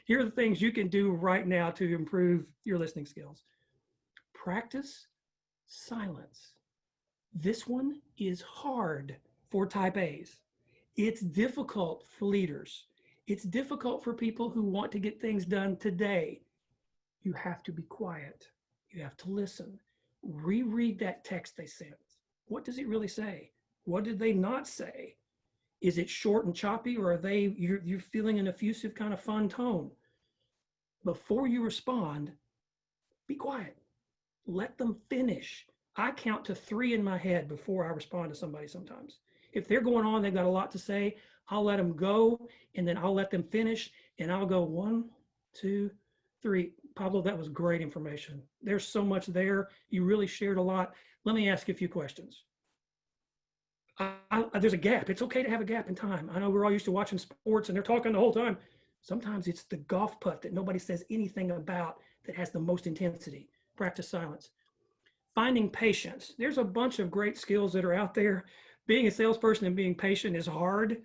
Here are the things you can do right now to improve your listening skills. Practice silence. This one is hard for type A's. It's difficult for leaders. It's difficult for people who want to get things done today. You have to be quiet. You have to listen. Reread that text they sent. What does it really say? What did they not say? Is it short and choppy, or are you're feeling an effusive kind of fun tone? Before you respond, be quiet. Let them finish. I count to 3 in my head before I respond to somebody sometimes. If they're going on, they've got a lot to say, I'll let them go, and then I'll let them finish, and I'll go 1, 2, 3. Pablo, that was great information. There's so much there. You really shared a lot. Let me ask you a few questions. There's a gap. It's okay to have a gap in time. I know we're all used to watching sports and they're talking the whole time. Sometimes it's the golf putt that nobody says anything about that has the most intensity. Practice silence. Finding patience. There's a bunch of great skills that are out there. Being a salesperson and being patient is hard.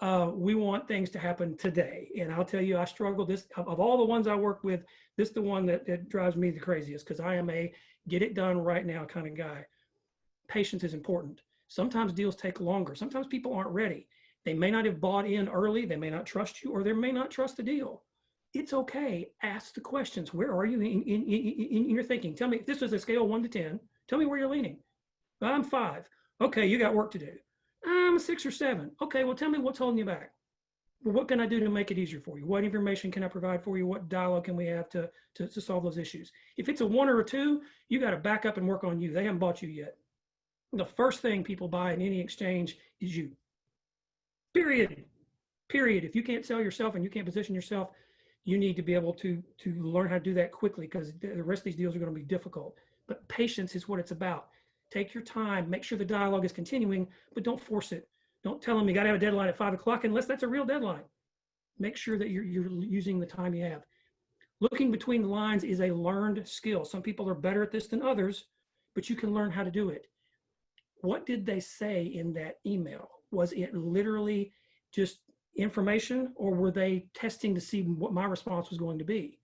We want things to happen today. And I'll tell you, I struggle this, of all the ones I work with, this is the one that drives me the craziest, because I am a get it done right now kind of guy. Patience is important. Sometimes deals take longer. Sometimes people aren't ready. They may not have bought in early. They may not trust you, or they may not trust the deal. It's okay. Ask the questions. Where are you in your thinking? Tell me, if this was a scale 1 to 10, tell me where you're leaning. I'm 5. Okay, you got work to do. I'm a 6 or 7. Okay, well, tell me what's holding you back. What can I do to make it easier for you? What information can I provide for you? What dialogue can we have to solve those issues? If it's a 1 or a 2, you got to back up and work on you. They haven't bought you yet. The first thing people buy in any exchange is you. Period. Period. If you can't sell yourself and you can't position yourself, you need to be able to learn how to do that quickly, because the rest of these deals are going to be difficult. But patience is what it's about. Take your time. Make sure the dialogue is continuing, but don't force it. Don't tell them you got to have a deadline at 5 o'clock unless that's a real deadline. Make sure that you're using the time you have. Looking between the lines is a learned skill. Some people are better at this than others, but you can learn how to do it. What did they say in that email? Was it literally just information, or were they testing to see what my response was going to be?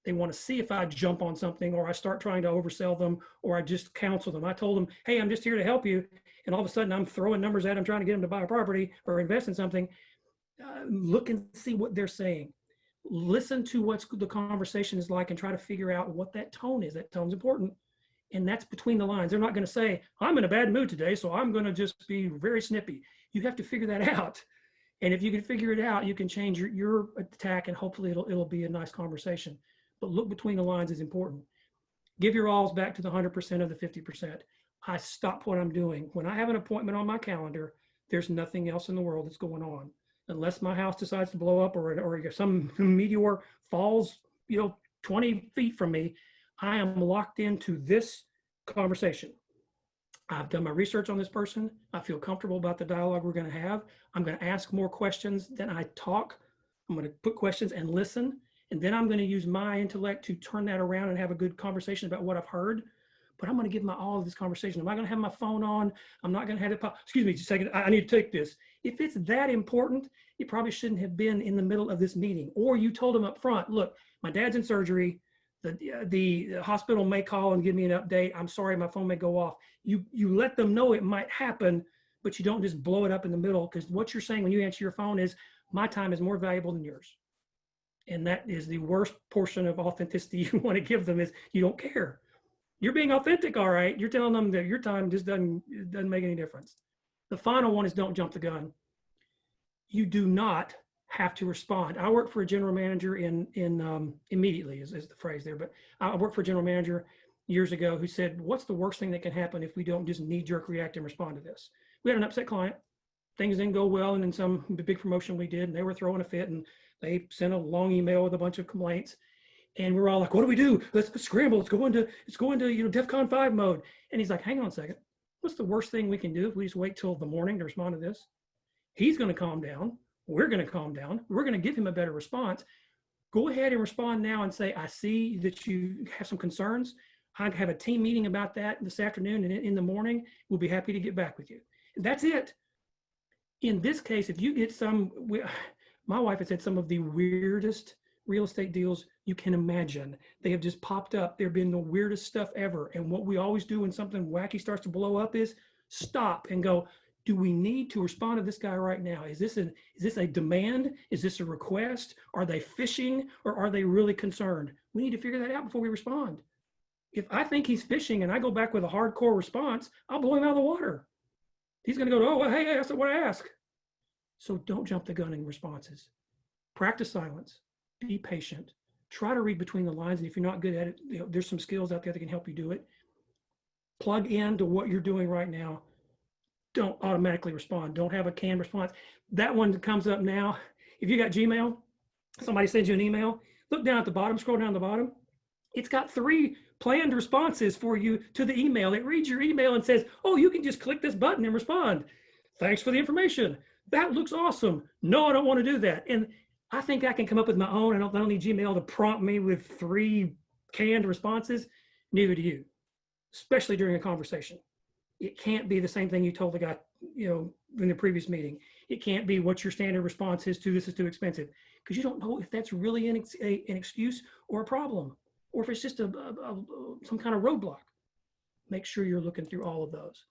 They want to see if I jump on something, or I start trying to oversell them, or I just counsel them. I told them, hey, I'm just here to help you. And all of a sudden I'm throwing numbers at them, trying to get them to buy a property or invest in something. Look and see what they're saying. Listen to what the conversation is like and try to figure out what that tone is. That tone's important. And that's between the lines. They're not going to say, I'm in a bad mood today, so I'm going to just be very snippy. You have to figure that out. And if you can figure it out, you can change your attack, and hopefully it'll be a nice conversation. But look between the lines is important. Give your alls back to the 100% of the 50%. I stop what I'm doing. When I have an appointment on my calendar, there's nothing else in the world that's going on. Unless my house decides to blow up, or some meteor falls, 20 feet from me, I am locked into this conversation. I've done my research on this person. I feel comfortable about the dialogue we're going to have. I'm going to ask more questions than I talk. I'm going to put questions and listen. And then I'm going to use my intellect to turn that around and have a good conversation about what I've heard. But I'm going to give my all of this conversation. I'm not going to have my phone on. I'm not going to have it. Excuse me just a second. I need to take this. If it's that important, it probably shouldn't have been in the middle of this meeting. Or you told them up front, look, my dad's in surgery. The hospital may call and give me an update. I'm sorry, my phone may go off. You let them know it might happen, but you don't just blow it up in the middle, because what you're saying when you answer your phone is, my time is more valuable than yours. And that is the worst portion of authenticity you want to give them, is you don't care. You're being authentic, all right. You're telling them that your time just doesn't make any difference. The final one is don't jump the gun. You do not have to respond. I worked for a general manager immediately is the phrase there, but I worked for a general manager years ago who said, what's the worst thing that can happen if we don't just knee-jerk react and respond to this? We had an upset client. Things didn't go well, and in some big promotion we did, and they were throwing a fit, and they sent a long email with a bunch of complaints. And we're all like, what do we do? Let's scramble. It's going to DEFCON 5 mode. And he's like, hang on a second. What's the worst thing we can do if we just wait till the morning to respond to this? He's going to calm down. We're going to calm down. We're going to give him a better response. Go ahead and respond now and say, I see that you have some concerns. I have a team meeting about that this afternoon, and in the morning, we'll be happy to get back with you. That's it. In this case, if you get my wife has had some of the weirdest real estate deals you can imagine. They have just popped up. There have been the weirdest stuff ever. And what we always do when something wacky starts to blow up is stop and go, do we need to respond to this guy right now? Is this a demand? Is this a request? Are they fishing or are they really concerned? We need to figure that out before we respond. If I think he's fishing and I go back with a hardcore response, I'll blow him out of the water. He's going to go, oh, well, hey, that's what I ask. So don't jump the gun in responses. Practice silence. Be patient. Try to read between the lines. And if you're not good at it, there's some skills out there that can help you do it. Plug into what you're doing right now. Don't automatically respond. Don't have a canned response. That one that comes up now, if you got Gmail, somebody sends you an email, look down at the bottom, scroll down the bottom. It's got 3 planned responses for you to the email. It reads your email and says, oh, you can just click this button and respond. Thanks for the information. That looks awesome. No, I don't want to do that. And I think I can come up with my own. I don't need Gmail to prompt me with 3 canned responses. Neither do you, especially during a conversation. It can't be the same thing you told the guy, in the previous meeting. It can't be what your standard response is to this is too expensive, because you don't know if that's really an excuse or a problem, or if it's just some kind of roadblock. Make sure you're looking through all of those.